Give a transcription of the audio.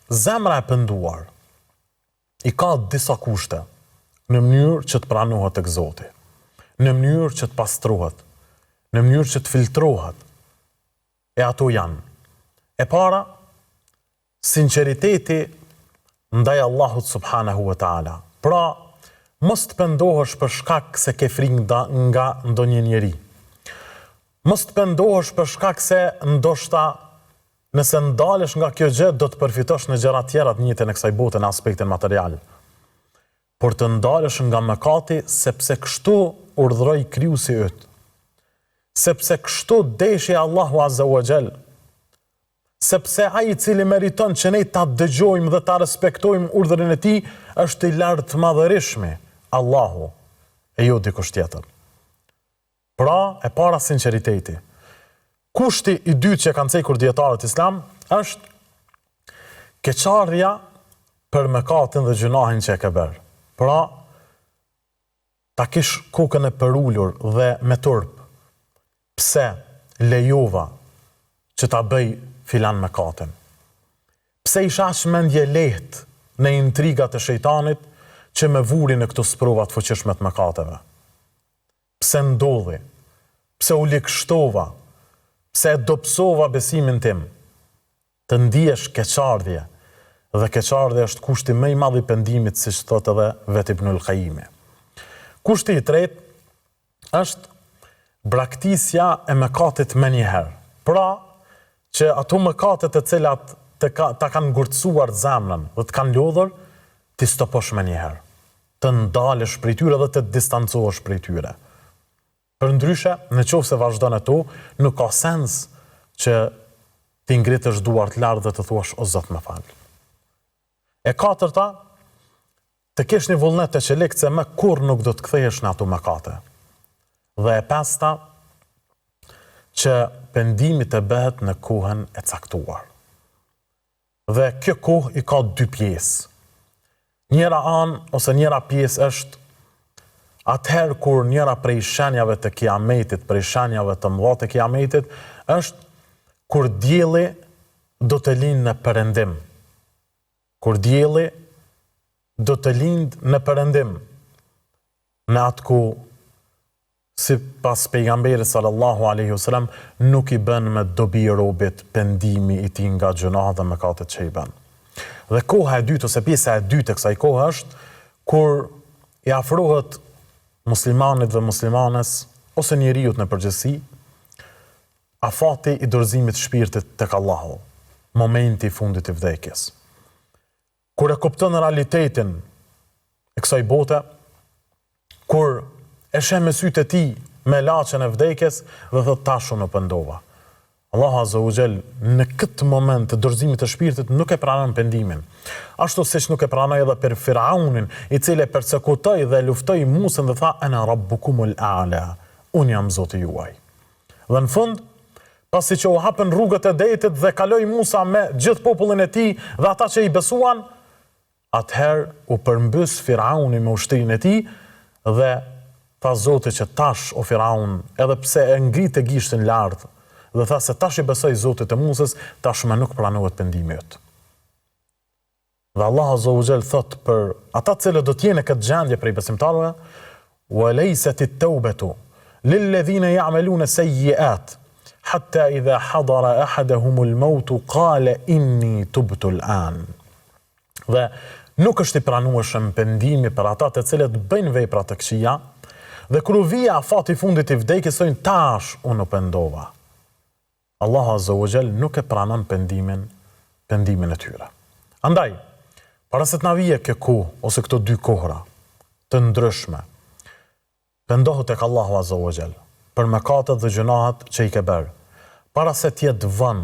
zemra e penduar i ka disa kushte në mënyrë që të pranohet tek Zoti, në mënyrë që të pastrohet, në mënyrë që të filtrohet. E ato janë: e para, sinqeriteti ndaj Allahut subhanahu wa taala. Pra, mos të pendohesh për shkak se ke frikë nga ndonjë njeri. Mos të pendohesh për shkak se ndoshta nëse ndalesh nga kjo gjë do të përfitosh në gjëra tjera të njëjtën e kësaj bote në aspektin material. Por të ndalesh nga mëkati sepse kështu urdhëroi krijuesi yt. Sepse kështu deshi Allahu azza wa jall. Sepse ai i cili meriton që ne ta dëgjojmë dhe ta respektojmë urdhrin e tij është i lartë madhërishmi, Allahu, e jo dikush tjetër. Pra, e para sinqeriteti. Kushti i dytë që kanë cekur dietarët islam është keqardhja për mëkatin dhe gjunahin që e ke bërë. Pra, ta kish kokën e përullur dhe me turp. Pse lejova që ta bëj filan mëkatin? Pse isha aq mendje lehtë në intrigat e shejtanit që me vuri në këto sprova të fuqishme të mëkateve? Pse ndodhi? Pse u likështova? Pse e dobësova besimin tim? Të ndihesh keqardhje, dhe keqardhja është kushti më i madh i pendimit, siç thotë edhe vet Ibnul Qayyim. Kushti i tretë është braktisja e mëkatit më njëherë. Pra, që ato mëkatet e cilat ta kanë ngurtësuar zemrën dhe të kanë lodhur, ti stoposh më njëherë. Të ndalesh prej tyre dhe të distancohesh prej tyre. Përndryshe, nëse vazhdon ato, nuk ka sens që ti ngritësh duart lart dhe të thuash o Zot më fal. E katërta, të kesh një vullnet të qelekt se më kurrë nuk do të kthehesh në ato mëkate. Dhe e pesta, që pendimi të bëhet në kohën e caktuar. Dhe kjo kohë i ka dy pjesë. Njëra anë ose njëra pjesë është atëherë kur njëra prej shenjave të kiametit, prej shenjave të mëdha të kiametit, është kur dielli do të lindë në perëndim. Kur dielli do të lindë në perëndim. Në atë ku, si pas pejgamberit sallallahu alaihi wasallam, nuk i bën me dobi robit pendimi i tij nga gjunahet dhe mëkatet që i bën. Dhe koha e dytë ose pjesa e dytë e kësaj kohe është kur i afrohet muslimanit dhe muslimanes ose njeriut në përgjithësi afati i dorëzimit të shpirtit tek Allahu, momenti i fundit i vdekjes. Kur e kupton realitetin e kësaj bote, kur e sheh me sytë e tij me laçën e vdekjes dhe thot tash unë pendova. Allahu azza wa jall në këtë moment të dorëzimit të shpirtit nuk e pranon pendimin. Ashtu siç nuk e pranoi edhe për Firaunin, i cili e persekutoi dhe luftoi Musën dhe tha ana rabbukumul a'la, unë jam Zoti juaj. Dhe në fund, pasi që u hapën rrugët e detit dhe kaloi Musa me gjithë popullin e tij dhe ata që i besuan, atëherë u përmbys Firauni me ushtrinë e tij dhe tha Zoti që tash o Firaun, edhe pse e ngrite gishtin lart, dhe tha se tash i besoj Zotit e Musës, tash më nuk pranohet pendimi yt. Dhe Allah azza wa jall thot për ata që do të jenë këtë gjendje prej besimtarëve, wa laysat at-taubatu lilladhina ya'maluna sayyi'at hatta idha hadara ahaduhum al-maut qala inni tubtu al-an. Dhe nuk është i pranueshëm pendimi për ata të cilët bëjnë vepra të këqija, dhe kur u vija afati fundit i vdekjes thonë tash unë u pendova. Allah azza wa jall nuk e pranon pendimin e tyre. Andaj, para se të na vijë kjo kohë ose këto dy kohra të ndryshme, pendohu tek Allahu azza wa jall për mëkatet dhe gjunahet që i ke bërë, para se të jetë vën